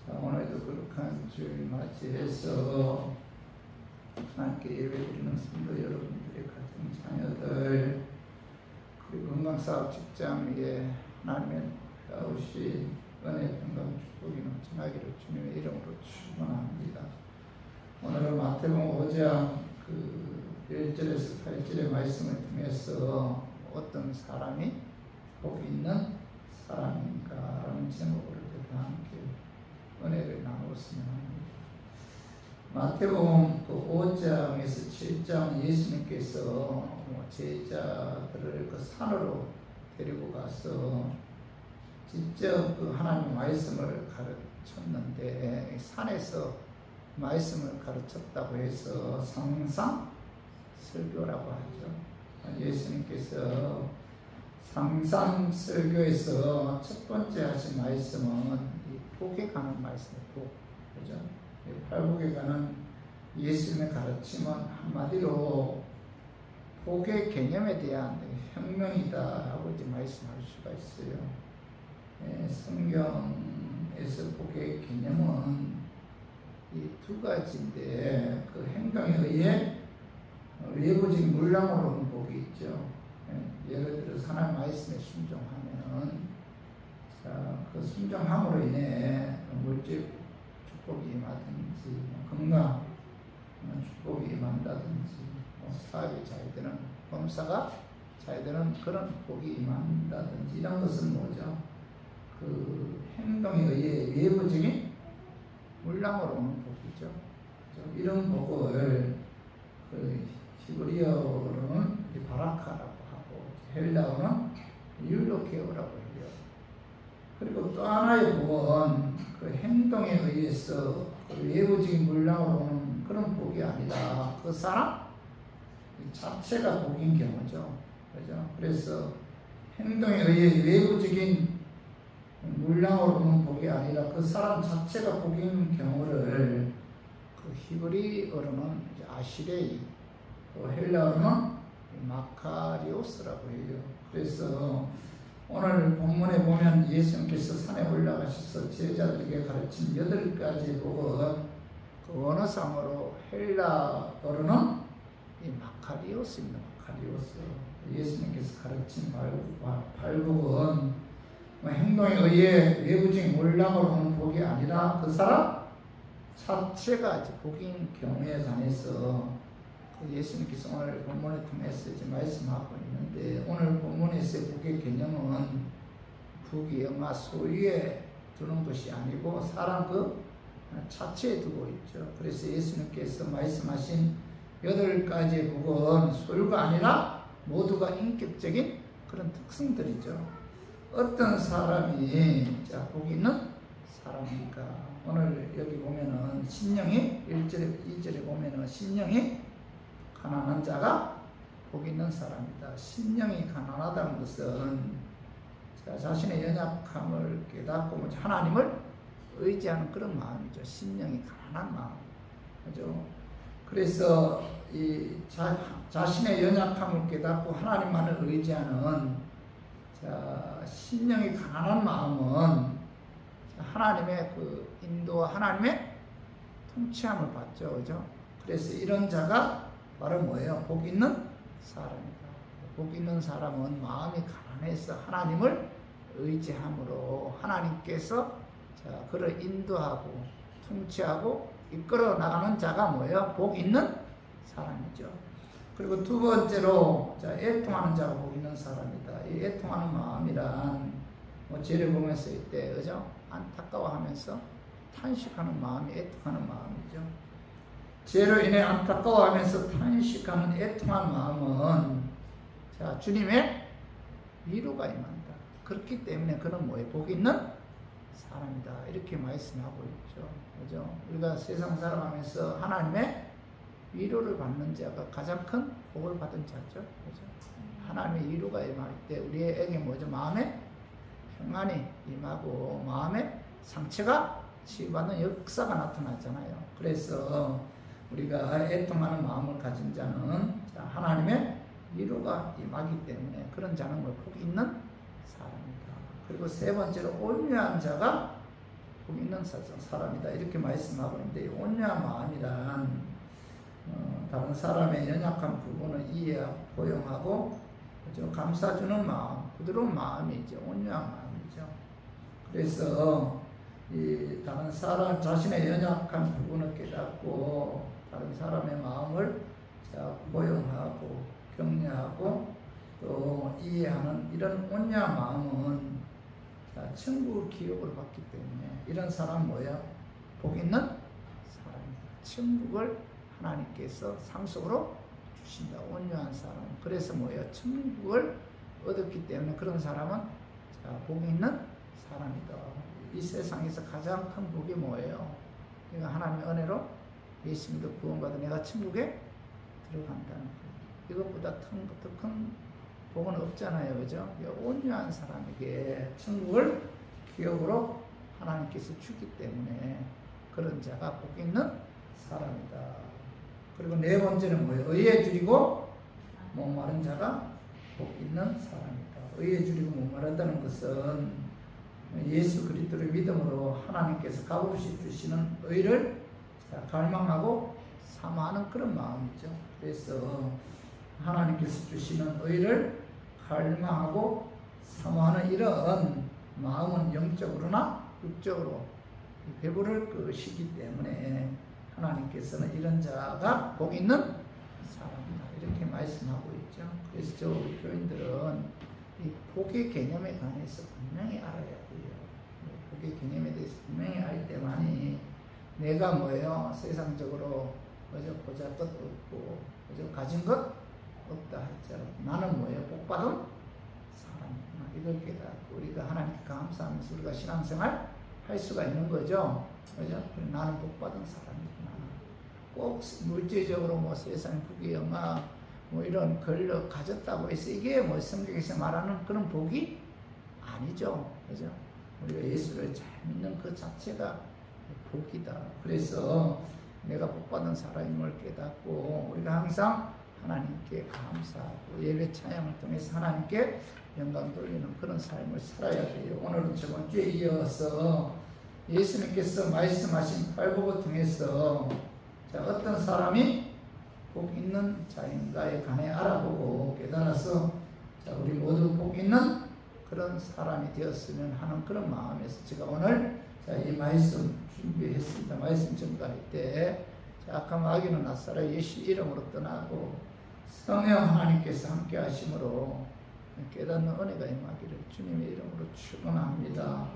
자, 오늘도 거룩한 주일 맞이해서 하나님께 예배드리는 성도 여러분들의 가정 자녀들, 그리고 건강사업 직장 위에 하나님의 나오신 은혜, 건강, 축복이 넘쳐나기를 주님의 이름으로 축원합니다. 오늘은 마태복음 5장 1절에서 8절의 말씀을 통해서 어떤 사람이 복 있는 사람인가 라는 제목으로 함께 은혜를 나누었으면 합니다. 마태복음 5장에서 7장 예수님께서 제자들을 산으로 데리고 가서 직접 하나님의 말씀을 가르쳤는데, 산에서 말씀을 가르쳤다고 해서 상상 설교라고 하죠. 예수님께서 상상 설교에서 첫 번째 하신 말씀은 이 복에 관한 말씀이에요. 복, 그죠? 팔복에 관한 예수님의 가르침은 한마디로 복의 개념에 대한 혁명이다라고 이제 말씀할 수가 있어요. 성경에서 복의 개념은 이 두 가지인데, 그 행동에 의해 외부적인 물량으로 오는 복이 있죠. 예를 들어서 하나님 말씀에 순종하면, 그 순종함으로 인해 물질 축복이 임하든지, 건강 축복이 임한다든지, 사업이 잘 되는, 범사가 잘 되는 그런 복이 임한다든지, 이런 것은 뭐죠? 그 행동에 의해 외부적인 물량으로 오는 복이죠. 이런 복을 그 히브리어로는 바라카라고 하고, 헬라어는 율로케오라고 해요. 그리고 또 하나의 복은 그 행동에 의해서 그 외부적인 물량으로 오는 그런 복이 아니라 그 사람 자체가 복인 경우죠. 그죠? 그래서 행동에 의해 외부적인 물량으로 오는 복이 아니라 그 사람 자체가 복인 경우를 그 히브리어로는 아시레이, 또 헬라어로는 마카리오스라고 해요. 그래서 오늘 본문에 보면 예수님께서 산에 올라가셔서 제자들에게 가르친 8가지 복은 그 원어상으로 헬라어로는 이 마카리오스입니다. 마카리오스. 예수님께서 가르친 발복은 행동에 의해 외부적인 물량으로 오는 복이 아니라 그 사람 자체가 이제 복인 경우에 관해서 예수님께서 오늘 본문을 통해서 이제 말씀하고 있는데, 오늘 본문에서의 복의 개념은 북이 영하 소유에 두는 것이 아니고 사람 그 자체에 두고 있죠. 그래서 예수님께서 말씀하신 8가지의 복은 소유가 아니라 모두가 인격적인 그런 특성들이죠. 어떤 사람이 복 있는 사람입니까? 오늘 여기 보면은 신령이 1절에 2절에 보면은 신령이 가난한 자가 복 있는 사람이다. 신령이 가난하다는 것은 자신의 연약함을 깨닫고 하나님을 의지하는 그런 마음이죠. 신령이 가난한 마음. 그죠? 그래서 이 자신의 연약함을 깨닫고 하나님만을 의지하는 신령이 가난한 마음은 하나님의 그 인도와 하나님의 통치함을 받죠. 그죠? 그래서 이런 자가 바로 뭐예요? 복 있는 사람이다. 복 있는 사람은 마음이 가난해서 하나님을 의지함으로 하나님께서 그를 인도하고 통치하고 이끌어 나가는 자가 뭐예요? 복 있는 사람이죠. 그리고 두 번째로 애통하는 자가 복 있는 사람이다. 이 애통하는 마음이란 죄를 보면서 이때 그죠? 안타까워하면서 탄식하는 마음이 애통하는 마음이죠. 죄로 인해 안타까워하면서 탄식하는 애통한 마음은 주님의 위로가 임한다. 그렇기 때문에 그는 뭐예요? 복 있는 사람이다. 이렇게 말씀하고 있죠. 그죠? 우리가 세상 살아가면서 하나님의 위로를 받는 자가 가장 큰 복을 받은 자죠. 그죠? 하나님의 위로가 임할 때 우리에게 뭐죠? 마음에 평안이 임하고 마음에 상처가 치유받는 역사가 나타나잖아요. 그래서 우리가 애통하는 마음을 가진 자는 하나님의 위로가 임하기 때문에 그런 자는 복 있는 사람이다. 그리고 세 번째로 온유한 자가 복 있는 사람이다 이렇게 말씀하고 있는데, 온유한 마음이란 다른 사람의 연약한 부분을 이해하고 포용하고 감싸주는 마음, 부드러운 마음이죠. 온유한 마음이죠. 그래서 이 다른 사람 자신의 연약한 부분을 깨닫고 다른 사람의 마음을 포용하고 격려하고 또 이해하는 이런 온유한 마음은 천국 기업으로 받기 때문에 이런 사람 뭐야? 복 있는 사람이다. 천국을 하나님께서 상속으로 주신다. 온유한 사람. 그래서 뭐야? 천국을 얻었기 때문에 그런 사람은 복 있는 사람이다. 이 세상에서 가장 큰 복이 뭐예요? 그러니까 하나님의 은혜로 예수 믿어 구원받은 내가 천국에 들어간다는 거예요. 이것보다 더 큰 복은 없잖아요. 그죠? 온유한 사람에게 천국을 기업으로 하나님께서 주기 때문에 그런 자가 복 있는 사람이다. 그리고 네 번째는 뭐예요? 의에 줄이고 목마른 자가 복 있는 사람이다. 의에 줄이고 목마르다는 것은 예수 그리스도를 믿음으로 하나님께서 값없이 주시는 의를 갈망하고 사모하는 그런 마음이죠. 그래서 하나님께서 주시는 의를 갈망하고 사모하는 이런 마음은 영적으로나 육적으로 배부를 것이기 때문에 하나님께서는 이런 자가 복 있는 사람이다 이렇게 말씀하고 있죠. 그래서 저 교인들은 이 복의 개념에 관해서 분명히 알아야 돼요. 복의 개념에 대해서 분명히 알 때만이 내가 뭐예요? 세상적으로 그저 보잘것 없고 그저 가진 것 없다 할지라도 나는 뭐예요? 복받은 사람이구나. 이걸 깨닫고 우리가 하나님께 감사하면서 우리가 신앙생활 할 수가 있는 거죠. 그죠? 나는 복받은 사람이구나. 꼭 물질적으로 뭐 세상 부귀영화 뭐 이런 권력 가졌다고 해서 이게 뭐 성경에서 말하는 그런 복이 아니죠. 그죠? 우리가 예수를 잘 믿는 그 자체가 복이다. 그래서 내가 복받은 사람임을 깨닫고 우리가 항상 하나님께 감사하고 예배 찬양을 통해서 하나님께 영광 돌리는 그런 삶을 살아야 돼요. 오늘은 저번 주에 이어서 예수님께서 말씀하신 팔복을 통해서 어떤 사람이 복 있는 자인가에 관해 알아보고 깨달아서 우리 모두 복 있는 그런 사람이 되었으면 하는 그런 마음에서 제가 오늘 이 말씀 준비했습니다. 말씀 전가할 때 아까 마귀는 나사렛 예수 이름으로 떠나고 성령 하나님께서 함께 하심으로 깨닫는 은혜가 임하기를 주님의 이름으로 축원합니다.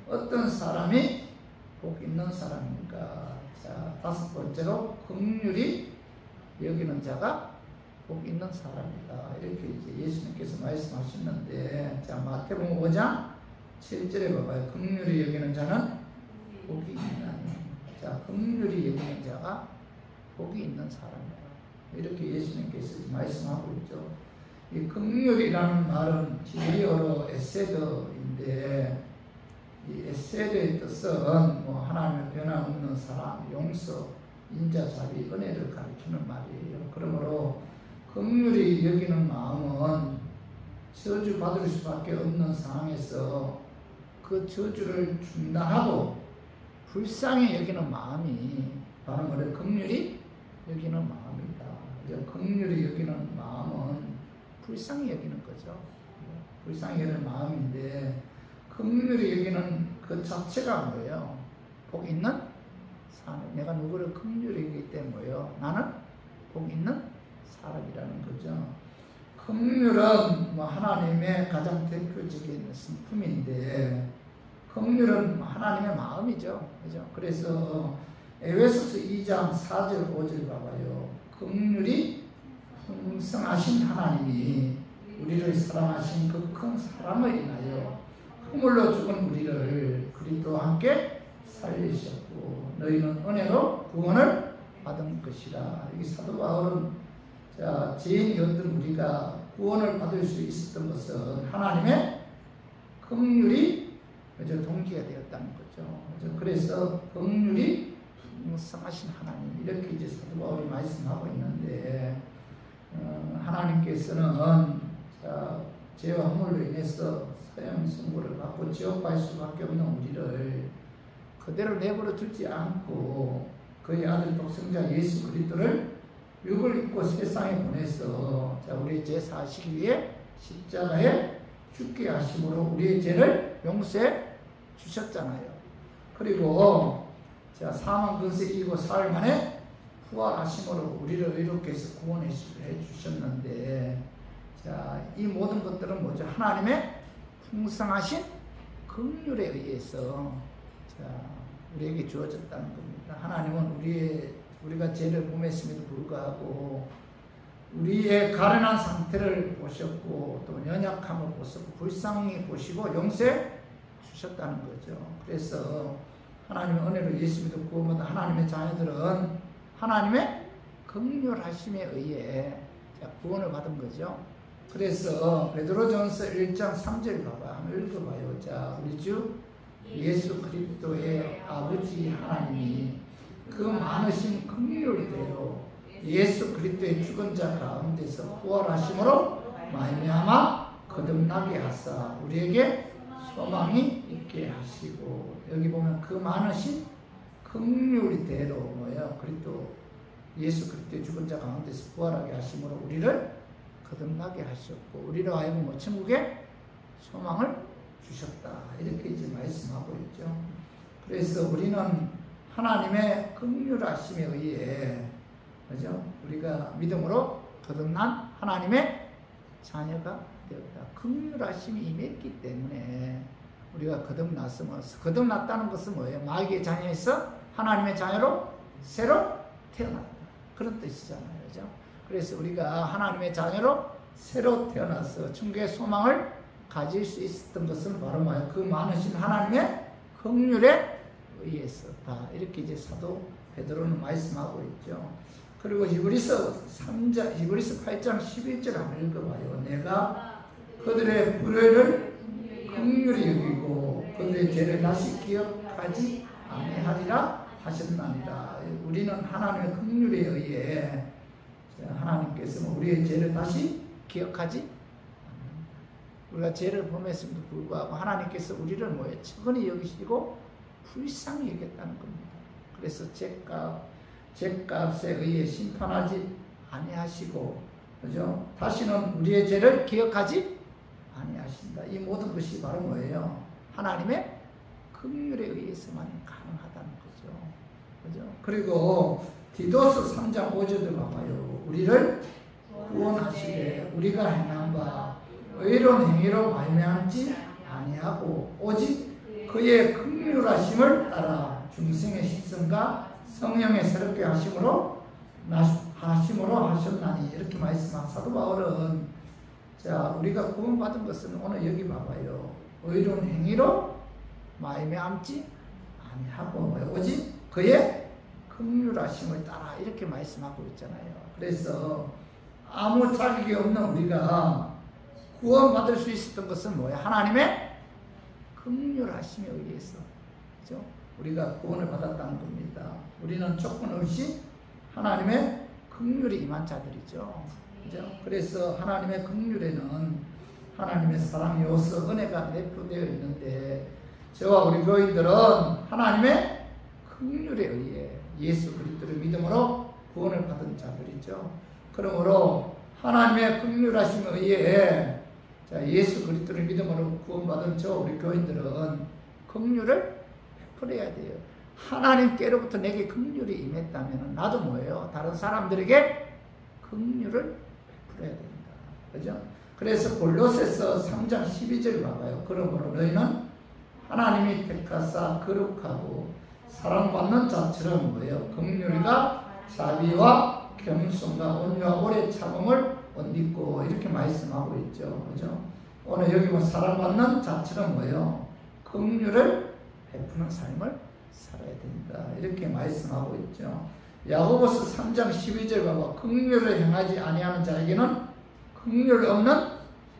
어떤 사람이 복 있는 사람인가? 자, 다섯 번째로 긍휼히 여기는 자가 복 있는 사람이다. 이렇게 이제 예수님께서 말씀하셨는데, 자, 마태복음 5장 7절에 봐봐요. 긍휼히 여기는 자는 복이 있나니. 자, 긍휼히 여기는 자가 복이 있는 사람이다. 이렇게 예수님께서 말씀하고 있죠. 이 긍휼이라는 말은 히브리어로 에세드인데, 이 에세드의 뜻은 뭐 하나님의 변함없는 사랑, 용서, 인자, 자비, 은혜를 가리키는 말이에요. 그러므로 긍휼히 여기는 마음은 저주 받을 수밖에 없는 상황에서 그 저주를 중단하고 불쌍히 여기는 마음이 바로 뭐래? 긍휼히 여기는 마음이다. 긍휼히 여기는 마음은 불쌍히 여기는 거죠. 불쌍히 여기는 마음인데 긍휼히 여기는 그 자체가 뭐예요? 복 있는 사람. 내가 누구를 긍휼히 여기기 때문에 뭐예요? 나는 복 있는 사람이라는 거죠. 긍휼은 뭐 하나님의 가장 대표적인 성품인데 긍휼은 하나님의 마음이죠. 그죠? 그래서 에베소서 2장 4절 5절 봐봐요. 긍휼이 풍성하신 하나님이 우리를 사랑하신 그 큰 사랑을 인하여 허물로 죽은 우리를 그리스도와 함께 살리셨고 너희는 은혜로 구원을 받은 것이라. 여기 사도 바울은 죄인이었던 우리가 구원을 받을 수 있었던 것은 하나님의 긍휼이 동기가 되었다는 거죠. 그래서 긍휼이 풍성하신 하나님, 이렇게 이제 사도 바울이 말씀하고 있는데, 하나님께서는 죄와 허물로 인해서 사형 선고를 받고 지옥 갈 수밖에 없는 우리를 그대로 내버려 두지 않고 그의 아들 독생자 예수 그리스도를 육을 입고 세상에 보내서 자, 우리의 죄 사실 위해 십자가에 죽게 하심으로 우리의 죄를 용서해 주셨잖아요. 그리고 자, 사망 근세 이기고 사흘 만에 부활하심으로 우리를 의롭게 해서 구원해 주셨는데, 자, 이 모든 것들은 뭐죠? 하나님의 풍성하신 긍휼에 의해서 자, 우리에게 주어졌다는 겁니다. 하나님은 우리가 죄를 범했음에도 불구하고 우리의 가련한 상태를 보셨고 또 연약함을 보셨고 불쌍히 보시고 용서해 주셨다는 거죠. 그래서 하나님의 은혜로 예수 믿어 구원받은 하나님의 자녀들은 하나님의 긍휼하심에 의해 구원을 받은 거죠. 그래서 베드로전서 1장 3절 봐봐. 한번 읽어봐요. 자, 우리 주 예수 그리스도의 아버지 하나님이 그 많으신 긍휼대로 예수 그리스도의 죽은 자 가운데서 부활하심으로 말미암아 거듭나게 하사 우리에게 소망이 있게 하시고, 여기 보면 그 많으신 긍휼대로 뭐예요? 그리스도 예수 그리스도의 죽은 자 가운데서 부활하게 하심으로 우리를 거듭나게 하셨고 우리로 하여금 뭐 천국에 소망을 주셨다, 이렇게 이제 말씀하고 있죠. 그래서 우리는 하나님의 긍휼하심에 의해 그죠? 우리가 믿음으로 거듭난 하나님의 자녀가 되었다. 긍휼하심이 임했기 때문에 우리가 거듭났다는 것은 뭐예요? 마귀의 자녀에서 하나님의 자녀로 새로 태어났다, 그런 뜻이잖아요. 그죠? 그래서 우리가 하나님의 자녀로 새로 태어나서 천국의 소망을 가질 수 있었던 것은 바로 뭐예요? 그 많으신 하나님의 긍휼에 의해서다, 이렇게 이제 사도 베드로는 말씀하고 있죠. 그리고 히브리서 8장 11절 한번 읽어봐요. 내가 그들의 불의를 긍휼히 여기고 그들의 죄를 다시 기억하지 아니하리라 하셨나니라. 우리는 하나님의 긍휼에 의해 하나님께서 우리의 죄를 다시 기억하지 않는다. 우리가 죄를 범했음에도 불구하고 하나님께서 우리를 뭐에 측은히 여기시고 불쌍히 여겼다는 겁니다. 그래서 죄값에 의해 심판하지 아니하시고, 그죠? 다시는 우리의 죄를 기억하지 아니하신다. 이 모든 것이 바로 뭐예요? 하나님의 긍휼에 의해서만 가능하다는 거죠. 그죠? 그리고 디도서 3장 5절도 봐봐요. 우리를 구원하시되 우리가 행한 바 의로운 행위로 말미암지 아니하고 오직 그의 긍휼하심을 따라 중생의 식성과 성령의 새롭게 하심으로 하셨나니, 이렇게 말씀한 사도 바울은 자, 우리가 구원받은 것은 오늘 여기 봐봐요. 의로운 행위로 말미암지 아니하고 오직 그의 긍휼하심을 따라, 이렇게 말씀하고 있잖아요. 그래서 아무 자격이 없는 우리가 구원받을 수 있었던 것은 뭐야? 하나님의 긍휼하심에 의해서, 그렇죠? 우리가 구원을 받았다는 겁니다. 우리는 조건 없이 하나님의 긍휼이 임한 자들이죠. 그죠? 그래서 하나님의 긍휼에는 하나님의 사랑 요소 은혜가 내포되어 있는데, 저와 우리 교인들은 하나님의 긍휼에 의해 예수 그리스도를 믿음으로 구원을 받은 자들이죠. 그러므로 하나님의 긍휼하심에 의해 예수 그리스도를 믿음으로 구원받은 저 우리 교인들은 긍휼을 베풀어야 돼요. 하나님께로부터 내게 긍휼이 임했다면 나도 뭐예요? 다른 사람들에게 긍휼을 베풀어야 된다. 그죠? 그래서 골로새서 3장 12절 봐봐요. 그러므로 너희는 하나님이 택하사 거룩하고 사랑받는 자처럼 뭐예요? 긍휼과 자비와 겸손과 온유와 오래 참음을 옷 입고, 이렇게 말씀하고 있죠. 그죠? 오늘 여기 뭐 사랑받는 자처럼 뭐예요? 긍휼을 베푸는 삶을 살아야 된다, 이렇게 말씀하고 있죠. 야고보서 3장 12절 봐봐. 긍휼을 행하지 아니하는 자에게는 긍휼 없는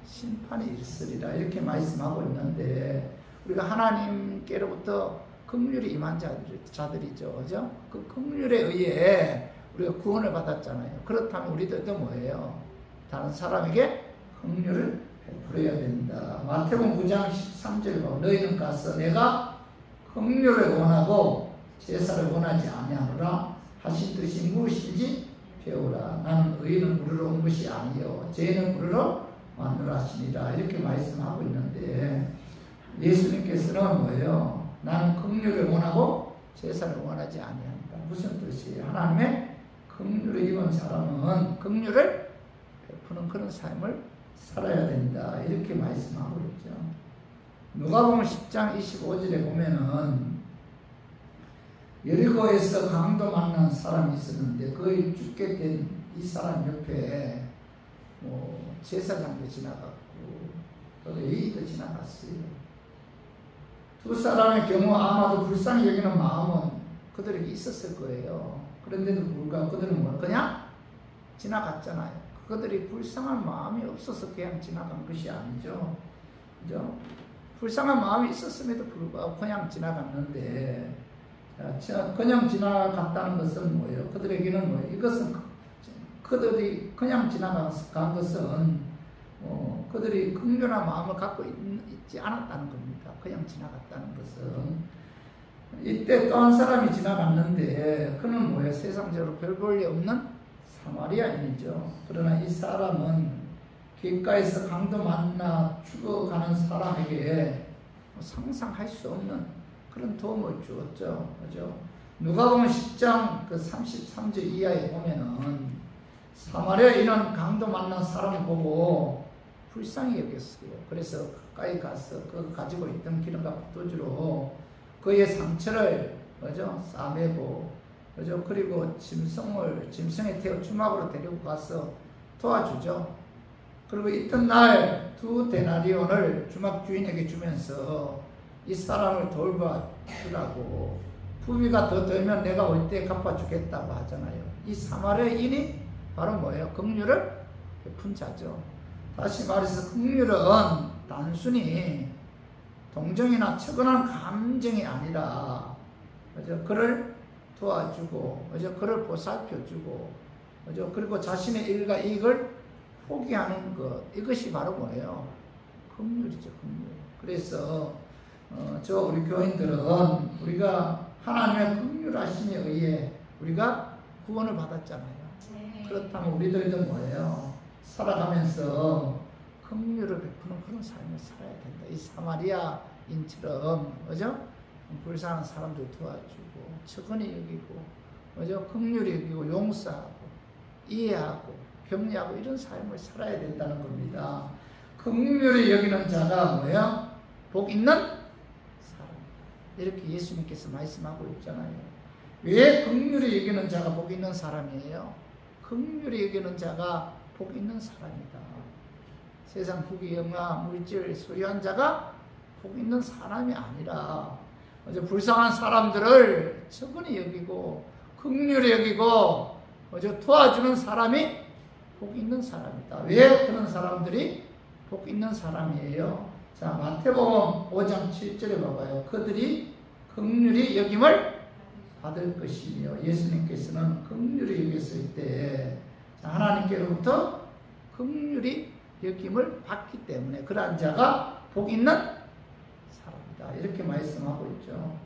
심판이 있으리라, 이렇게 말씀하고 있는데, 우리가 하나님께로부터 긍휼이 임한 자들이죠. 그죠? 그 긍휼에 의해 우리가 구원을 받았잖아요. 그렇다면 우리들도 뭐예요? 다른 사람에게 긍휼을 베풀어야 된다. 마태복음 9장 13절 보면 너희는 가서 내가 긍휼을 원하고 제사를 원하지 아니하노라. 하신 뜻이 무엇인지 배우라. 나는 의인은 물으러 온 것이 아니요 죄인은 물으러 왔노라 하시니라. 이렇게 말씀하고 있는데 예수님께서는 뭐예요? 나는 긍휼을 원하고 제사를 원하지 아니한다. 무슨 뜻이에요? 하나님의 긍휼을 입은 사람은 긍휼을 베푸는 그런 삶을 살아야 된다. 이렇게 말씀하고 있죠. 누가복음 10장 25절에 보면은 여리고에서 강도 만난 사람이 있었는데 거의 죽게 된 이 사람 옆에 제사장도 지나갔고 또 레위도 지나갔어요. 두 사람의 경우 아마도 불쌍히 여기는 마음은 그들에게 있었을 거예요. 그런데도 불구하고 그들은 그냥 지나갔잖아요. 그들이 불쌍한 마음이 없어서 그냥 지나간 것이 아니죠. 그죠? 불쌍한 마음이 있었음에도 불구하고 그냥 지나갔는데, 그냥 지나갔다는 것은 뭐예요? 그들에게는 뭐예요? 이것은 그들이 그냥 지나간 것은 그들이 긍휼한 마음을 갖고 있지 않았다는 겁니다. 그냥 지나갔다는 것은. 이때 또 한 사람이 지나갔는데 그는 뭐예요? 세상적으로 별 볼일 없는 사마리아인이죠. 그러나 이 사람은 길가에서 강도 만나 죽어가는 사람에게 상상할 수 없는 그런 도움을 주었죠. 그죠? 누가복음 10장 33절 이하에 보면은 사마리아인은 강도 만난 사람을 보고 불쌍히 여겼어요. 그래서 가까이 가서 그 가지고 있던 기름과 포도주로 그의 상처를 그죠? 싸매고 그죠? 그리고 짐승에 태워 주막으로 데리고 가서 도와주죠. 그리고 이튿날 2데나리온을 주막 주인에게 주면서 이 사람을 돌봐주라고, 부비가 더 들면 내가 올 때 갚아주겠다고 하잖아요. 이 사마리아인이 바로 뭐예요? 긍휼을 베푼 자죠. 다시 말해서 긍휼은 단순히 동정이나 측은한 감정이 아니라 그죠? 그를 도와주고 그죠? 그를 보살펴주고 그죠? 그리고 자신의 일과 이익을 포기하는 것, 이것이 바로 뭐예요? 긍휼이죠. 긍휼. 그래서 우리 교인들은 우리가 하나님의 긍휼하심에 의해 우리가 구원을 받았잖아요. 그렇다면 우리들도 뭐예요? 살아가면서 긍휼을 베푸는 그런 삶을 살아야 된다. 이 사마리아인처럼 그죠? 불쌍한 사람들 도와주고 측은히 여기고 그죠? 긍휼히 여기고 용서하고 이해하고 격려하고 이런 삶을 살아야 된다는 겁니다. 긍휼히 여기는 자가 뭐예요? 복 있는 사람. 이렇게 예수님께서 말씀하고 있잖아요. 왜 긍휼히 여기는 자가 복 있는 사람이에요? 긍휼히 여기는 자가 복 있는 사람이다. 세상 후기 영화 물질 소유한 자가 복 있는 사람이 아니라 불쌍한 사람들을 측은히 여기고 긍휼히 여기고 도와주는 사람이 복 있는 사람이다. 왜 그런 사람들이 복 있는 사람이에요? 자, 마태복음 5장 7절에 봐봐요. 그들이 긍휼히 여김을 받을 것이며, 예수님께서는 긍휼히 여겼을 때 하나님께로부터 긍휼히 여김을 받기 때문에 그러한 자가 복 있는 사람이다. 이렇게 말씀하고 있죠.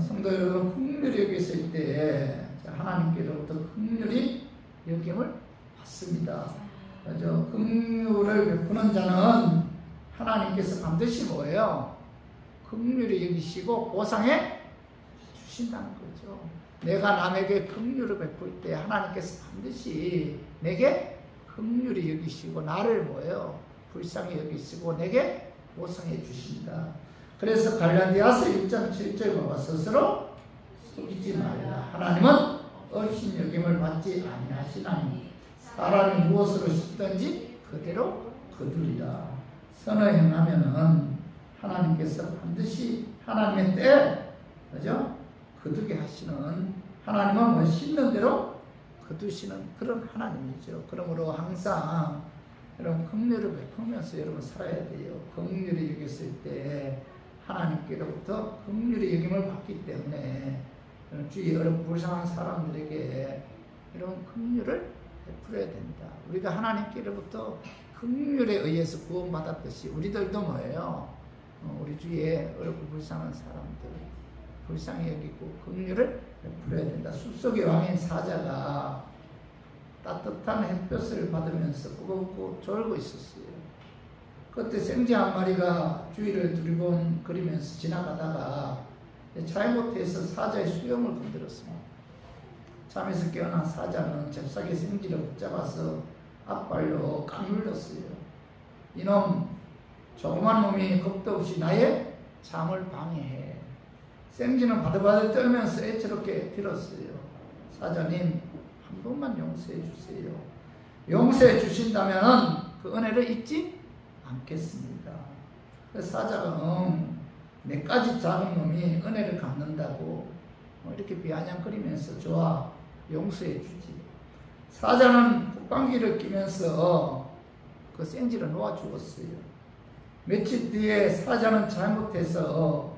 성도 여러분, 긍휼히 여겼을 때 하나님께로부터 긍휼히 여김을 받습니다. 그죠? 긍휼을 베푸는 자는 하나님께서 반드시 뭐예요? 긍휼히 여기시고 보상해 주신다는 거죠. 내가 남에게 긍휼을 베풀 때 하나님께서 반드시 내게 긍휼히 여기시고 나를 뭐예요? 불쌍히 여기시고 내게 보상해 주신다. 그래서 갈라디아서 1장 7절 봐봐. 스스로 속이지 말라. 하나님은 없인 여김을 받지 아니하시나니 사람이 무엇으로 씹든지 그대로 거두리라. 선을 행하면은 하나님께서 반드시 하나님의 때, 그죠? 거두게 하시는, 하나님은 뭐 씹는 대로 거두시는 그런 하나님이죠. 그러므로 항상 여러분 긍휼을 베푸면서 여러분 살아야 돼요. 긍휼히 여겼을 때 하나님께로부터 긍휼히 여김을 받기 때문에 주위에 여러분 불쌍한 사람들에게 이런 긍휼을 베풀어야 된다. 우리가 하나님께로부터 긍휼에 의해서 구원받았듯이 우리들도 뭐예요? 우리 주위에 어렵고 불쌍한 사람들, 불쌍히 여기고 긍휼을 베풀어야 된다. 숲속의 왕인 사자가 따뜻한 햇볕을 받으면서 꾸벅꾸벅 졸고 있었어요. 그때 생쥐 한 마리가 주위를 두리번거리면서 지나가다가 잘못해서 사자의 수염을 건드렸습니다. 잠에서 깨어난 사자는 잽싸게 생쥐를 붙잡아서 앞발로 깡눌렀어요. 이놈, 조그만 놈이 겁도 없이 나의 잠을 방해해. 생쥐는 바들바들 떨면서 애처롭게 빌었어요. 사자님, 한 번만 용서해 주세요. 용서해 주신다면 그 은혜를 잊지 않겠습니다. 그 사자가 내까지 작은 놈이 은혜를 갚는다고 이렇게 비아냥거리면서 좋아, 용서해 주지. 사자는 콧방귀를 끼면서 그 생쥐를 놓아 죽었어요. 며칠 뒤에 사자는 잘못해서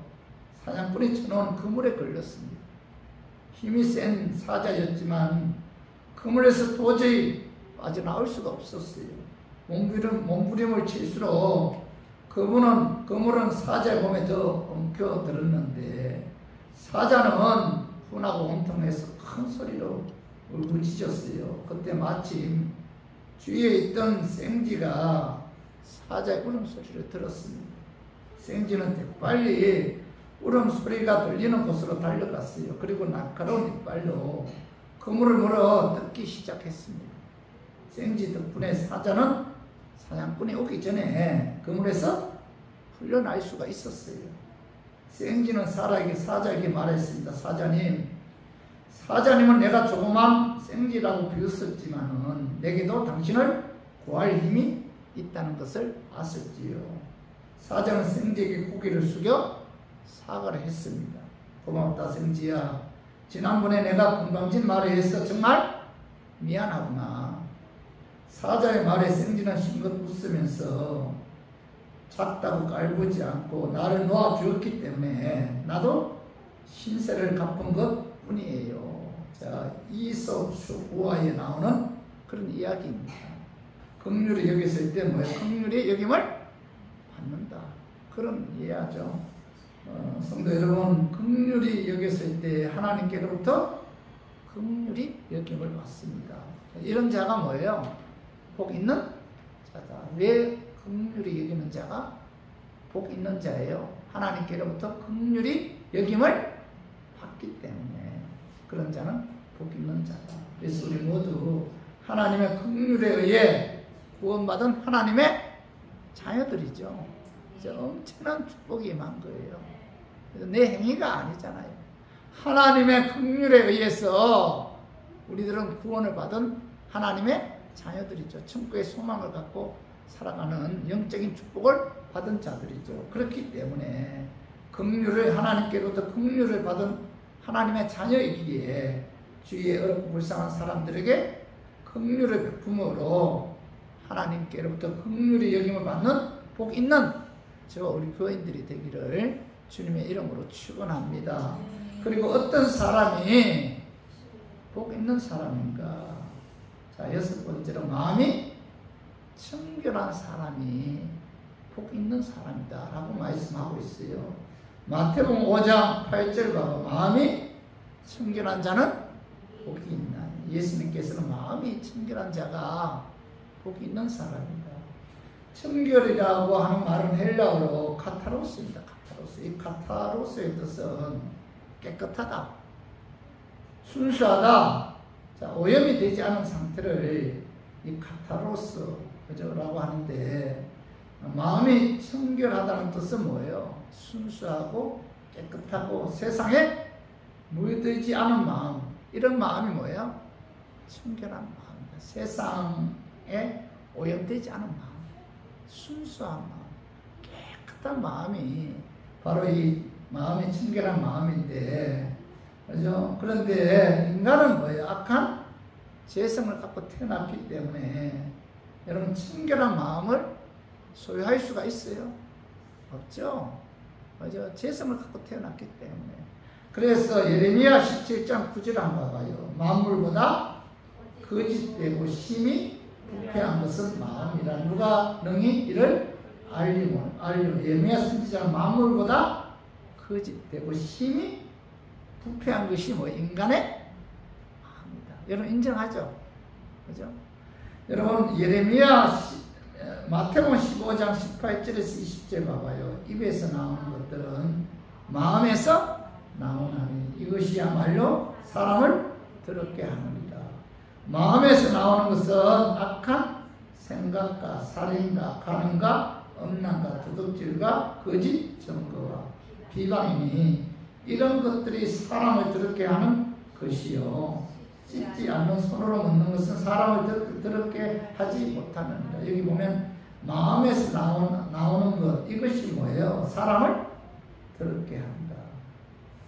사냥꾼이 쳐놓은 그물에 걸렸습니다. 힘이 센 사자였지만 그물에서 도저히 빠져나올 수가 없었어요. 몸부림을 칠수록 그물은 사자의 몸에 더 엉켜들었는데 사자는 분하고 온통해서 큰 소리로 울부짖었어요. 그때 마침 주위에 있던 생쥐가 사자의 울음소리를 들었습니다. 생쥐는 빨리 울음소리가 들리는 곳으로 달려갔어요. 그리고 날카로운 이빨로 그물을 물어 뜯기 시작했습니다. 생쥐 덕분에 사자는 사냥꾼이 오기 전에 그물에서 풀려날 수가 있었어요. 생쥐는 사자에게 말했습니다. 사자님은 내가 조그만 생쥐라고 비웃었지만은 내게도 당신을 구할 힘이 있다는 것을 아셨지요. 사자는 생쥐에게 고개를 숙여 사과를 했습니다. 고맙다 생쥐야. 지난번에 내가 건방진 말을 해서 정말 미안하구나. 사자의 말에 생쥐는 싱긋 웃으면서 작다고 깔보지 않고 나를 놓아주었기 때문에 나도 신세를 갚은 것 뿐이에요. 자, 이솝 우화에 나오는 그런 이야기입니다. 긍휼히 여겼을 때 뭐예요? 긍휼히 여김을 받는다. 그런 이해하죠. 성도 여러분, 긍휼히 여겼을 때 하나님께로부터 긍휼히 여김을 받습니다. 이런 자가 뭐예요? 복 있는 자다. 왜 긍휼히 여기는 자가 복 있는 자예요? 하나님께로부터 긍휼히 여김을 받기 때문에 그런 자는 복 있는 자다. 그래서 우리 모두 하나님의 긍휼에 의해 구원받은 하나님의 자녀들이죠. 엄청난 축복이 임한 거예요. 그래서 내 행위가 아니잖아요. 하나님의 긍휼에 의해서 우리들은 구원을 받은 하나님의 자녀들이죠. 천국의 소망을 갖고 살아가는 영적인 축복을 받은 자들이죠. 그렇기 때문에 하나님께로부터 긍휼을 받은 하나님의 자녀이기에 주위에 어렵고 불쌍한 사람들에게 긍휼을 베품으로 하나님께로부터 긍휼히 여김을 받는 복 있는 저와 우리 교인들이 되기를 주님의 이름으로 축원합니다. 그리고 어떤 사람이 복 있는 사람인가? 자, 6번째로 마음이 청결한 사람이 복 있는 사람이다 라고 말씀하고 있어요. 마태복음 5장 8절 봐봐. 마음이 청결한 자는 복이 있나. 예수님께서는 마음이 청결한 자가 복이 있는 사람이다. 청결이라고 하는 말은 헬라어로 카타로스입니다. 카타로스. 이 카타로스의 뜻은 깨끗하다, 순수하다, 자, 오염이 되지 않은 상태를 이 카타로스라고 하는데, 마음이 청결하다는 뜻은 뭐예요? 순수하고 깨끗하고 세상에 물들지 않은 마음. 이런 마음이 뭐예요? 청결한 마음입니다. 세상에 오염되지 않은 마음, 순수한 마음, 깨끗한 마음이 바로 이 마음이 청결한 마음인데, 그죠? 그런데 인간은 뭐예요? 악한 죄성을 갖고 태어났기 때문에 여러분 청결한 마음을 소유할 수가 있어요? 없죠? 그죠? 죄성을 갖고 태어났기 때문에. 그래서 예레미야 17장 9절 한번 봐요. 만물보다 거짓되고 심히 부패한 것은 마음이라. 누가 능히 이를 알리오. 예레미야 선지자는 만물보다 거짓되고 심히 부패한 것이 뭐 인간의 마음이다. 여러분 인정하죠? 그죠? 여러분 마태복음 15장 18절에서 20절 봐봐요. 입에서 나오는 것들은 마음에서 나오나니 이것이야말로 사람을 더럽게 하느니라. 마음에서 나오는 것은 악한 생각과 살인과 간음과 음란과 도둑질과 거짓 증거와 비방이니 이런 것들이 사람을 더럽게 하는 것이요 씻지 않는 손으로 먹는 것은 사람을 더럽게 하지 못하느니라. 여기 보면 마음에서 나오는 것 이것이 뭐예요? 사람을 더럽게 한다.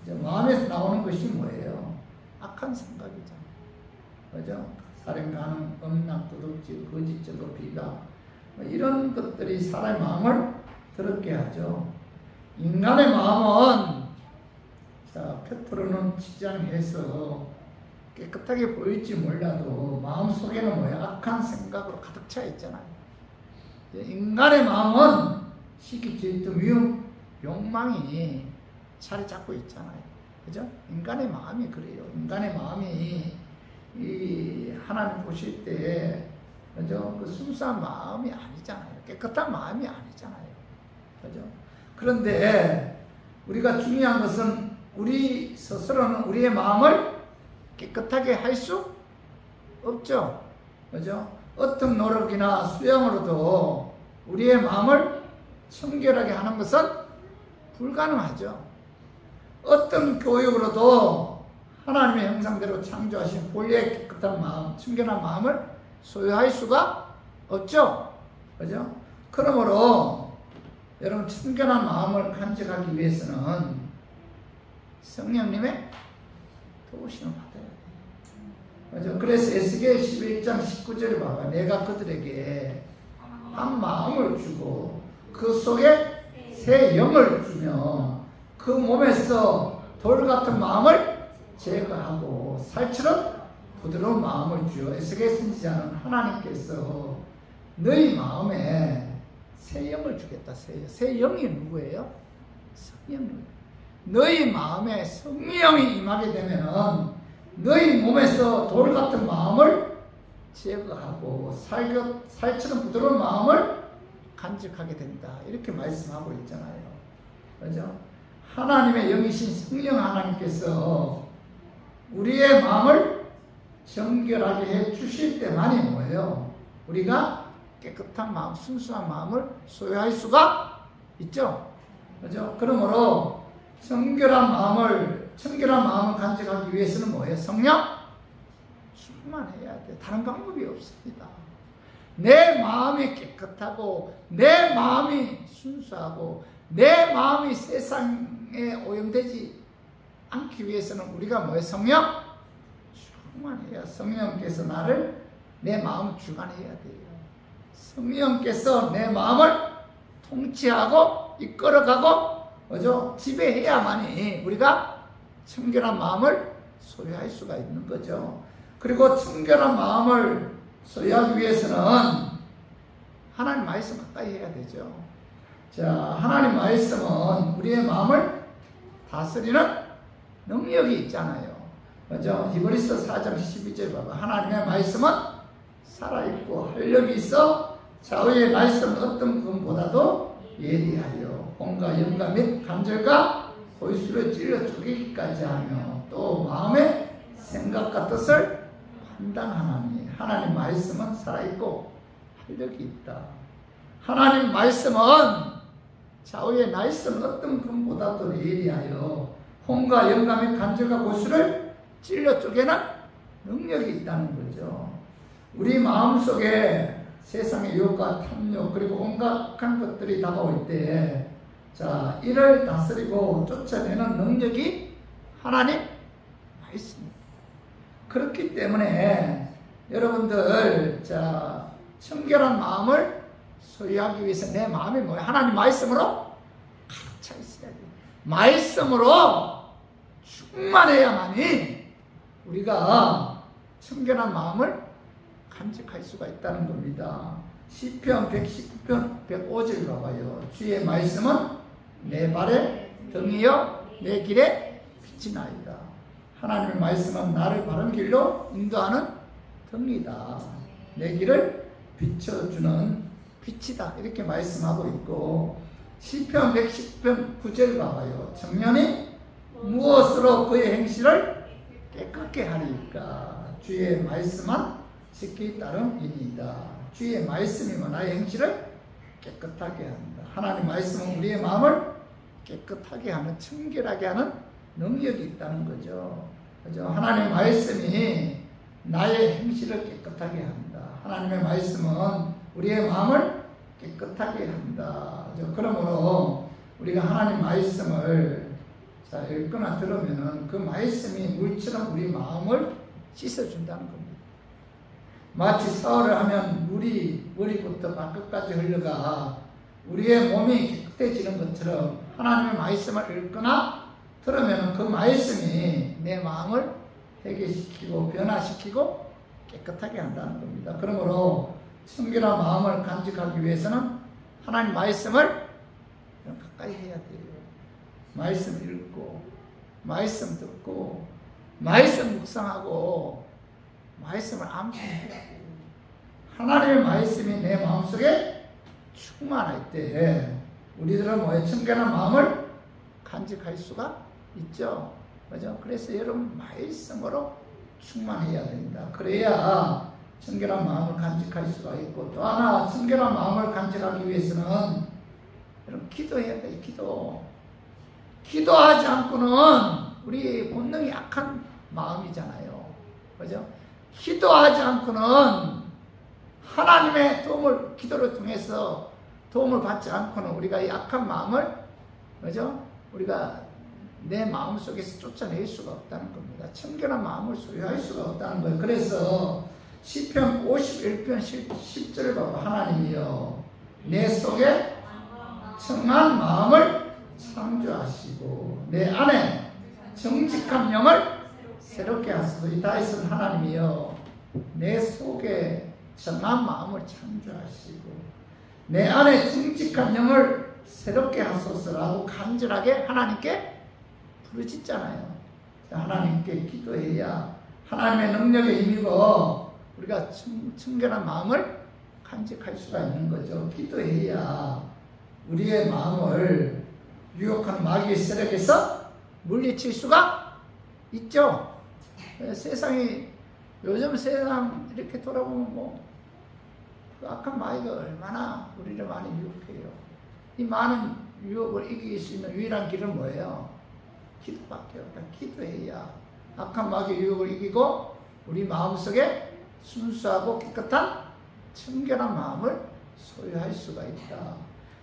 이제 마음에서 나오는 것이 뭐예요? 악한 생각이잖아요. 그죠? 살인, 간음, 음란, 도둑질, 거짓 증거, 비방 이런 것들이 사람의 마음을 더럽게 하죠. 인간의 마음은 자 페트로는 치장해서 깨끗하게 보일지 몰라도 마음 속에는 뭐야? 악한 생각으로 가득 차 있잖아요. 인간의 마음은 시기, 질투, 미움, 욕망이 자리 잡고 있잖아요. 그죠? 인간의 마음이 그래요. 인간의 마음이 이 하나님 보실 때 그죠? 그 순수한 마음이 아니잖아요. 깨끗한 마음이 아니잖아요. 그죠? 그런데 우리가 중요한 것은 우리 스스로는 우리의 마음을 깨끗하게 할 수 없죠. 그죠? 어떤 노력이나 수양으로도 우리의 마음을 청결하게 하는 것은 불가능하죠. 어떤 교육으로도 하나님의 형상대로 창조하신 본래의 깨끗한 마음, 청결한 마음을 소유할 수가 없죠. 그죠? 그러므로 여러분 청결한 마음을 간직하기 위해서는 성령님의 도우심을 받아야 돼요. 그죠? 그래서 에스겔 11장 19절을 봐봐. 내가 그들에게 한 마음을 주고 그 속에 새 영을 주며 그 몸에서 돌 같은 마음을 제거하고 살처럼 부드러운 마음을 주어. 에스겔 선지자는 하나님께서 너희 마음에 새 영을 주겠다. 새 영이 누구예요? 성령. 너희 마음에 성령이 임하게 되면은 너희 몸에서 돌 같은 마음을 제거하고 살처럼 부드러운 마음을 간직하게 된다. 이렇게 말씀하고 있잖아요. 그죠? 하나님의 영이신 성령 하나님께서 우리의 마음을 정결하게 해 주실 때만이 뭐예요? 우리가 깨끗한 마음, 순수한 마음을 소유할 수가 있죠. 그죠? 그러므로 정결한 마음을 간직하기 위해서는 뭐예요? 성령 충만해야 돼. 다른 방법이 없습니다. 내 마음이 깨끗하고 내 마음이 순수하고 내 마음이 세상에 오염되지 않기 위해서는 우리가 뭐예요? 성령 충만해야. 성령께서 내 마음을 주관해야 돼요. 성령께서 내 마음을 통치하고 이끌어가고 그죠? 지배해야만이 우리가 청결한 마음을 소유할 수가 있는 거죠. 그리고 청결한 마음을 소유하기 위해서는 하나님 말씀 가까이 해야 되죠. 자, 하나님 말씀은 우리의 마음을 다스리는 능력이 있잖아요. 그죠? 히브리서 4장 12절 봐봐. 하나님의 말씀은 살아있고 활력이 있어 좌우의 말씀 어떤 것보다도 예리하여 온갖 영감 및 감절과 골수를 찔러 쪼개기까지 하며 또 마음의 생각과 뜻을 판단하나니 하나님 말씀은 살아있고 활력이 있다. 하나님 말씀은 좌우의 말씀 어떤 것보다도 예리하여 혼과 영감 및 감절과 골수를 찔러 쪼개는 능력이 있다는 거죠. 우리 마음속에 세상의 유혹과 탐욕 그리고 온갖 악한 것들이 다가올 때 자, 이를 다스리고 쫓아내는 능력이 하나님 말씀입니다. 그렇기 때문에 여러분들 자, 청결한 마음을 소유하기 위해서 내 마음이 뭐예요? 하나님 말씀으로 가득 차 있어야 돼요. 말씀으로 충만해야만이 우리가 청결한 마음을 간직할 수가 있다는 겁니다. 시편 119편 105절 봐봐요. 주의 말씀은 내 발의 등이요 내 길에 빛이 나이다. 하나님의 말씀은 나를 바른 길로 인도하는 등이다. 내 길을 비춰주는 빛이다. 이렇게 말씀하고 있고, 시편 110편 9절 봐봐요. 청년이 무엇으로 그의 행실을 깨끗게 하리까? 주의 말씀만 지키 따름이니이다. 주의 말씀이 나의 행실을 깨끗하게 한다. 하나님 말씀은 우리의 마음을 깨끗하게 하는, 청결하게 하는 능력이 있다는 거죠. 그죠? 하나님의 말씀이 나의 행실을 깨끗하게 한다. 하나님의 말씀은 우리의 마음을 깨끗하게 한다. 그러므로 우리가 하나님 말씀을 읽거나 들으면은 그 말씀이 물처럼 우리 마음을 씻어준다는 겁니다. 마치 샤워를 하면 물이 머리부터 발끝까지 흘러가 우리의 몸이 깨끗해지는 것처럼 하나님의 말씀을 읽거나 들으면 그 말씀이 내 마음을 회개시키고 변화시키고 깨끗하게 한다는 겁니다. 그러므로 청결한 마음을 간직하기 위해서는 하나님 말씀을 가까이 해야 돼요. 말씀 읽고 말씀 듣고 말씀 묵상하고 말씀을 암송해야 돼요. 하나님의 말씀이 내 마음속에 충만할 때 우리들은 청결한 마음을 간직할 수가 있죠. 그죠? 그래서 여러분 말씀으로 충만해야 된다. 그래야 청결한 마음을 간직할 수가 있고, 또 하나 청결한 마음을 간직하기 위해서는 여러분 기도해야 돼요. 기도하지 않고는 우리 본능이 약한 마음이잖아요. 그죠? 기도하지 않고는 하나님의 도움을, 기도를 통해서 도움을 받지 않고는 우리가 약한 마음을, 그죠? 우리가 내 마음 속에서 쫓아낼 수가 없다는 겁니다. 청결한 마음을 소유할 수가 없다는 거예요. 그래서 시편 51편 10절을 봐봐. 하나님이여 내 속에 청한 마음을 창조하시고 내 안에 정직한 영을 새롭게 하소서. 이 다윗은 하나님이여 내 속에 청한 마음을 창조하시고 내 안에 정직한 영을 새롭게 하소서라고 간절하게 하나님께 부르짖잖아요. 하나님께 기도해야 하나님의 능력에 힘입어 우리가 청결한 마음을 간직할 수가 있는 거죠. 기도해야 우리의 마음을 유혹하는 마귀의 세력에서 물리칠 수가 있죠. 세상이, 요즘 세상 이렇게 돌아보면 그 악한 마귀가 얼마나 우리를 많이 유혹해요. 이 많은 유혹을 이길 수 있는 유일한 길은 뭐예요? 기도밖에 없다. 기도해야 악한 마귀의 유혹을 이기고 우리 마음속에 순수하고 깨끗한 청결한 마음을 소유할 수가 있다.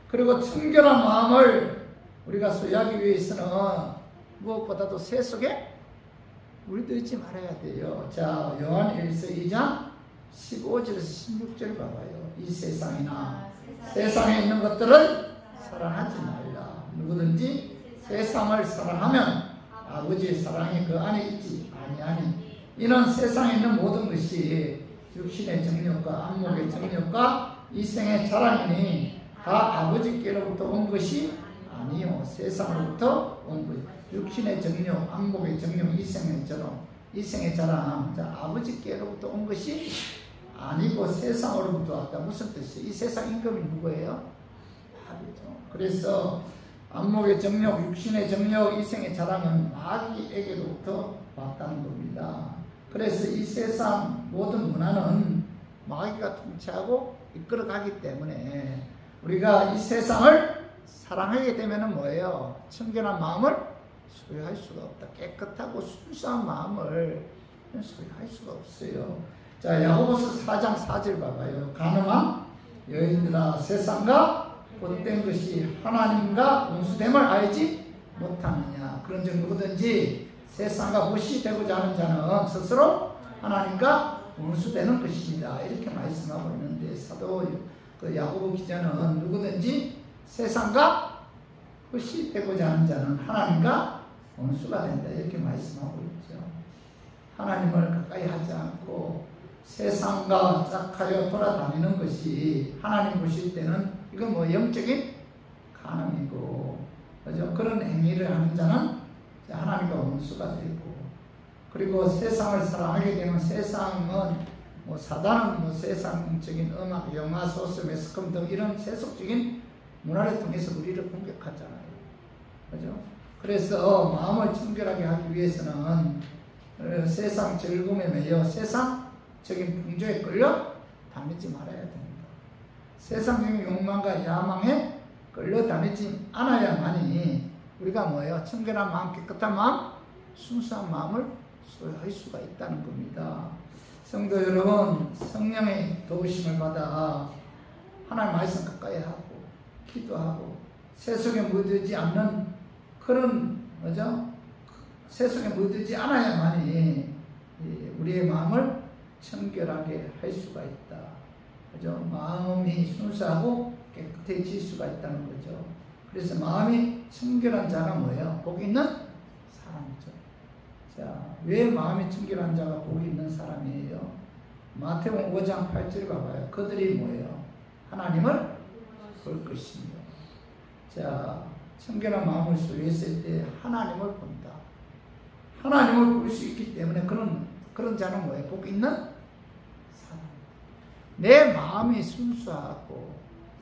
그리고 청결한 마음을 우리가 소유하기 위해서는 무엇보다도 새 속에 물들지 말아야 돼요. 자, 요한일서 2장 15절에서 16절 봐봐요. 이 세상이나 세상에 있는 것들을 사랑하지 말라. 누구든지 세상을 사랑하면 아버지의 사랑이 그 안에 있지 아니하니 이는 세상에 있는 모든 것이 육신의 정욕과 안목의 정욕과 이생의 자랑이니 다 아버지께로부터 온 것이 아니요 세상으로부터 온 것. 육신의 정욕, 안목의 정욕, 이생의 자랑, 아버지께로부터 온 것이 아니고 세상으로부터 왔다. 무슨 뜻이에요? 이 세상 임금이 누구예요? 마귀죠. 그래서 안목의 정욕, 육신의 정욕, 이생의 자랑은 마귀에게로부터 왔다는 겁니다. 그래서 이 세상 모든 문화는 마귀가 통치하고 이끌어가기 때문에 우리가 이 세상을 사랑하게 되면 뭐예요? 청결한 마음을 소유할 수가 없다. 깨끗하고 순수한 마음을 소유할 수가 없어요. 자, 야고보서 4장 4절 봐봐요. 가늠한 여인들아 세상과 못된 것이 하나님과 원수됨을 알지 못하느냐. 그런즉 누구든지 세상과 무시되고자 하는 자는 스스로 하나님과 원수되는 것입니다. 이렇게 말씀하고 있는데 사도 야고보 기자는 누구든지 세상과 무시되고자 하는 자는 하나님과 원수가 된다. 이렇게 말씀하고 있죠. 하나님을 가까이 하지 않고 세상과 짝하여 돌아다니는 것이 하나님 보실 때는 이건 영적인 간음이고, 그죠? 그런 행위를 하는 자는 하나님과 원수가 되고, 그리고 세상을 사랑하게 되면 세상은 뭐 사단은 뭐 세상적인 음악, 영화, 소설, 매스컴 등 이런 세속적인 문화를 통해서 우리를 공격하잖아요. 그죠? 그래서 마음을 청결하게 하기 위해서는 세상 즐거움에 매여 세상적인 풍조에 끌려 다니지 말아야 됩니다. 세상적인 욕망과 야망에 끌려 다니지 않아야만이 우리가 뭐예요? 청결한 마음, 깨끗한 마음, 순수한 마음을 소유할 수가 있다는 겁니다. 성도 여러분, 성령의 도우심을 받아 하나님 말씀 가까이 하고 기도하고 세속에 묻지 않는 그런 뭐죠? 세속에 묻지 않아야만이 우리의 마음을 청결하게 할 수가 있다. 그죠? 마음이 순수하고 깨끗해질 수가 있다는 거죠. 그래서 마음이 청결한 자가 뭐예요? 복 있는 사람이죠. 자, 왜 마음이 청결한 자가 복이 있는 사람이에요? 마태복음 5장 8절 봐봐요. 그들이 뭐예요? 하나님을 볼 것입니다. 자, 청결한 마음을 소유했을 때 하나님을 본다. 하나님을 볼 수 있기 때문에 그런 자는 뭐예요? 복 있는 사람. 내 마음이 순수하고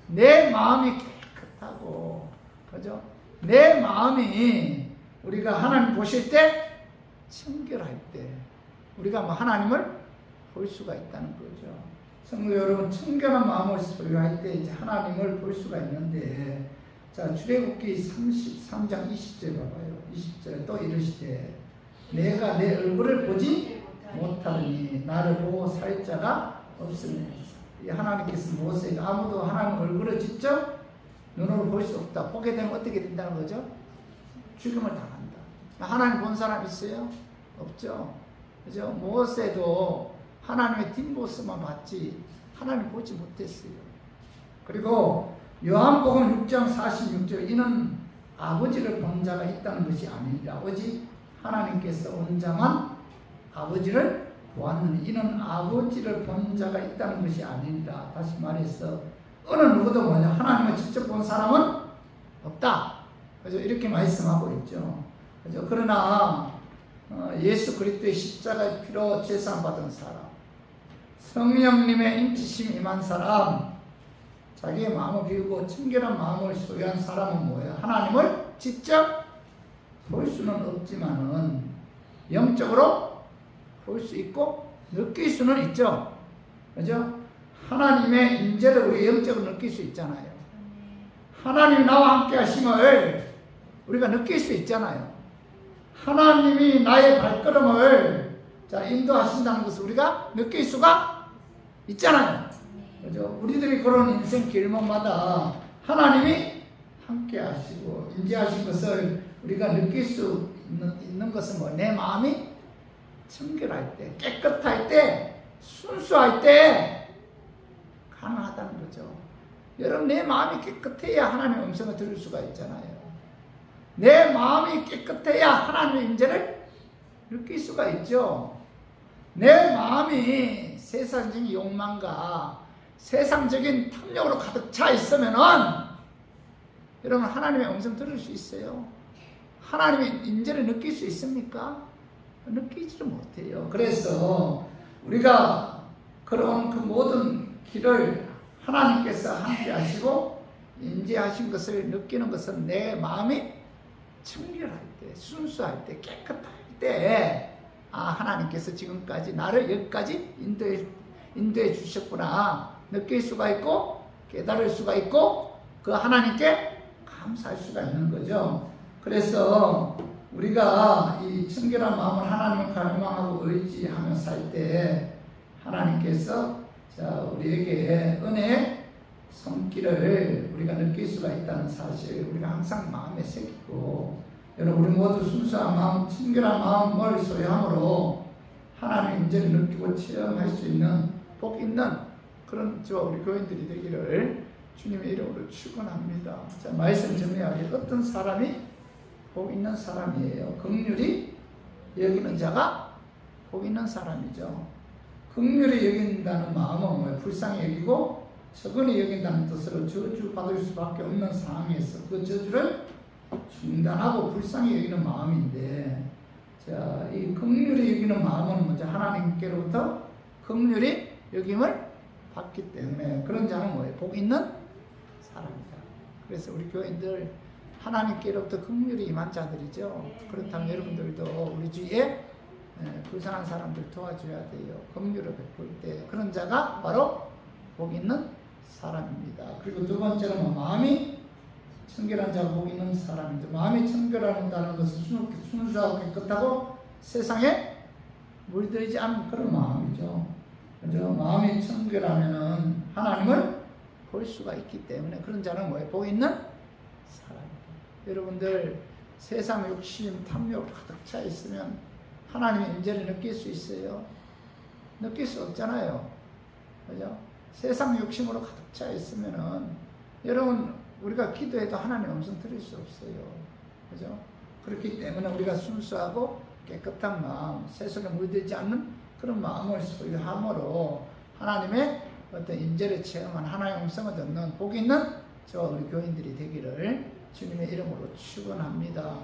내 마음이 깨끗하고 그죠? 내 마음이 우리가 하나님 보실 때 청결할 때 우리가 뭐 하나님을 볼 수가 있다는 거죠. 성도 여러분, 청결한 마음을 소유할 때 이제 하나님을 볼 수가 있는데, 자, 출애굽기 33장 20절 봐봐요. 20절 또 이르시되 내가 내 얼굴을 보지 못하니 나를 보고 살 자가 없으니. 하나님께서 모세에게 아무도 하나님 얼굴을 직접 눈으로 볼 수 없다. 보게 되면 어떻게 된다는 거죠? 죽임을 당한다. 하나님 본 사람 있어요? 없죠. 그죠? 모세도 하나님의 뒷모습만 봤지 하나님 보지 못했어요. 그리고 요한복음 6장 46절 이는 아버지를 본 자가 있다는 것이 아니라 오직 하나님께서 온전한 아버지를 보았느니 이는 아버지를 본 자가 있다는 것이 아니라, 다시 말해서 어느 누구도 뭐냐 하나님을 직접 본 사람은 없다. 그죠? 이렇게 말씀하고 있죠. 그죠? 그러나 예수 그리스도의 십자가의 피로 제사함 받은 사람, 성령님의 인치심 임한 사람, 자기의 마음을 비우고 청결한 마음을 소유한 사람은 뭐예요? 하나님을 직접 볼 수는 없지만은 영적으로 볼 수 있고 느낄 수는 있죠. 그죠? 하나님의 임재를 우리 영적으로 느낄 수 있잖아요. 하나님이 나와 함께 하심을 우리가 느낄 수 있잖아요. 하나님이 나의 발걸음을 인도하신다는 것을 우리가 느낄 수가 있잖아요. 그죠? 우리들이 그런 인생 길목마다 하나님이 함께 하시고 임재하신 것을 우리가 느낄 수 있는 것은 뭐? 내 마음이 청결할 때, 깨끗할 때, 순수할 때 가능하다는 거죠. 여러분, 내 마음이 깨끗해야 하나님의 음성을 들을 수가 있잖아요. 내 마음이 깨끗해야 하나님의 임재를 느낄 수가 있죠. 내 마음이 세상적인 욕망과 세상적인 탐욕으로 가득 차 있으면은 여러분 하나님의 음성 들을 수 있어요? 하나님의 임재를 느낄 수 있습니까? 느끼지를 못해요. 그래서 우리가 그런 그 모든 길을 하나님께서 함께 하시고 임재하신 것을 느끼는 것은 내 마음이 청결할 때, 순수할 때, 깨끗할 때, 하나님께서 지금까지 나를 여기까지 인도해 주셨구나 느낄 수가 있고 깨달을 수가 있고 그 하나님께 감사할 수가 있는 거죠. 그래서 우리가 이 청결한 마음을 하나님을 갈망하고 의지하며 살 때 하나님께서 우리에게 은혜의 손길을 우리가 느낄 수가 있다는 사실 우리가 항상 마음에 새기고, 여러분 우리 모두 순수한 마음, 청결한 마음을 소유함으로 하나님의 임재를 느끼고 체험할 수 있는 복 있는 그런 저와 우리 교인들이 되기를 주님의 이름으로 축원합니다. 자, 말씀 정리하기 어떤 사람이 복 있는 사람이에요? 긍휼히 여기는 자가 복 있는 사람이죠. 긍휼히 여긴다는 마음은 뭐예요? 불쌍히 여기고 적은히 여긴다는 뜻으로 저주받을 수밖에 없는 상황에서 그 저주를 중단하고 불쌍히 여기는 마음인데, 자, 이 긍휼히 여기는 이런 마음은 먼저 하나님께로부터 긍휼히 여김을 받기 때문에 그런 자는 뭐예요? 복 있는 사람이다. 그래서 우리 교인들 하나님께로부터 긍휼이 임한 자들이죠. 그렇다면 여러분들도 우리 주위에 불쌍한 사람들 도와줘야 돼요. 긍휼을 베풀 때 그런 자가 바로 복 있는 사람입니다. 그리고 두 번째는 마음이 청결한 자가 복 있는 사람입니다. 마음이 청결하다는 것은 순수하고 깨끗하고 세상에 물들이지 않은 그런 마음이죠. 그죠? 마음이 청결하면은 하나님을 볼 수가 있기 때문에 그런 자는 뭐예요? 복 있는 사람입니다. 여러분들 세상 욕심, 탐욕 가득 차 있으면 하나님의 임재를 느낄 수 있어요? 느낄 수 없잖아요. 그죠? 세상 욕심으로 가득 차 있으면은 여러분 우리가 기도해도 하나님 음성 들을 수 없어요. 그죠? 그렇기 때문에 우리가 순수하고 깨끗한 마음, 세속에 물들지 않는 그런 마음을 소유함으로 하나님의 어떤 임재를 체험한 하나님의 음성을 듣는 복 있는 저와 우리 교인들이 되기를 주님의 이름으로 축원합니다.